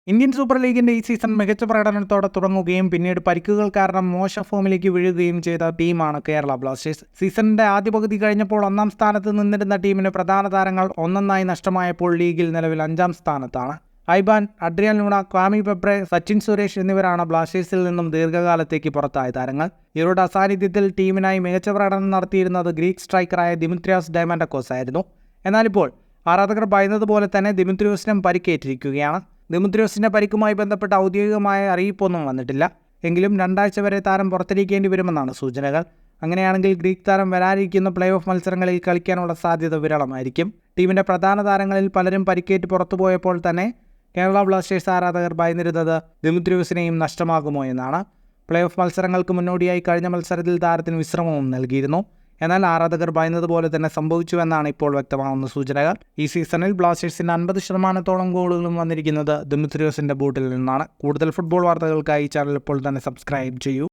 Indian super ലീഗിന്റെ ഈ season മികച്ച പ്രകടനത്തോടെ തുടങ്ങുകയും പിന്നീട് പരിക്കുകൾ കാരണം മോശം ഫോമിലേക്ക് വീഴുകയും ചെയ്ത ടീമാണ് കേരള ബ്ലാസ്റ്റേഴ്സ്. സീസണിന്റെ ആദ്യ പകുതി കഴിഞ്ഞപ്പോൾ 1-ാം സ്ഥാനത്ത് നിന്നിരുന്ന ടീമിന് പ്രധാന താരങ്ങൾ ഒന്നൊന്നായി നഷ്ടമായപ്പോൾ ലീഗിൽ നിലവിൽ 5-ാം സ്ഥാനത്താണ്. Aiban, Adrian Luna, Kwame Peprah, Sachin Suresh എന്നിവരാണ് ബ്ലാസ്റ്റേഴ്സിൽ നിന്നും ദീർഘകാലത്തേക്ക് പുറത്തായ താരങ്ങൾ. ഇവരുടെ അസാന്നിധ്യത്തിൽ ടീമിനായി മികച്ച പ്രകടനം നടത്തിയിരുന്നത് ഗ്രീക്ക് സ്ട്രൈക്കറായ ദിമിത്രിയോസ് ഡയമൻഡക്കോസ് ആയിരുന്നു. എന്നാലിപ്പോൾ ആരാധകർ ഭയന്നതുപോലെ തന്നെ ദിമിത്രിയോസിനും പരിക്കേറ്റിരിക്കുകയാണ്. ദിമിത്രിയോസിന്റെ പരിക്കുമായി ബന്ധപ്പെട്ട ഔദ്യോഗികമായ അറിയിപ്പൊന്നും വന്നിട്ടില്ല. എങ്കിലും 2 ആഴ്ച വരെ താരം പുറത്തിരിക്കേണ്ടി വരുമെന്നാണ് സൂചനകൾ. അങ്ങനെയാണെങ്കിൽ ഗ്രീക്ക് താരം വരാനിരിക്കുന്ന പ്ലേ ഓഫ് മത്സരങ്ങളിൽ കളിക്കാനുള്ള സാധ്യത വിരളമായിരിക്കും. ടീമിന്റെ പ്രധാന താരങ്ങളിൽ പലരും പരിക്കേറ്റ് പുറത്തുപോയപ്പോൾ തന്നെ കേരള ബ്ലാസ്റ്റേഴ്സ് ആരാധകർ ഭയന്നിരുന്നത് ദിമിത്രിയോസിനെയും നഷ്ടമാകുമോ എന്നാണ്. പ്ലേ ഓഫ് മത്സരങ്ങൾക്ക് മുന്നോടിയായി കഴിഞ്ഞ മത്സരത്തിൽ താരത്തിന് വിശ്രമവും നൽകിയിരുന്നു. എന്നാൽ ആരാധകർ ഭയന്നതുപോലെ തന്നെ സംഭവിച്ചുവെന്നാണ് ഇപ്പോൾ വ്യക്തമാകുന്ന സൂചനകൾ. ഈ സീസണിൽ ബ്ലാസ്റ്റേഴ്സിന്റെ 50% ഗോളുകളും വന്നിരിക്കുന്നത് ദിമിത്രിയോസിന്റെ ബൂട്ടിൽ നിന്നാണ്. കൂടുതൽ ഫുട്ബോൾ വാർത്തകൾക്കായി ചാനൽ ഇപ്പോൾ തന്നെ സബ്സ്ക്രൈബ് ചെയ്യൂ.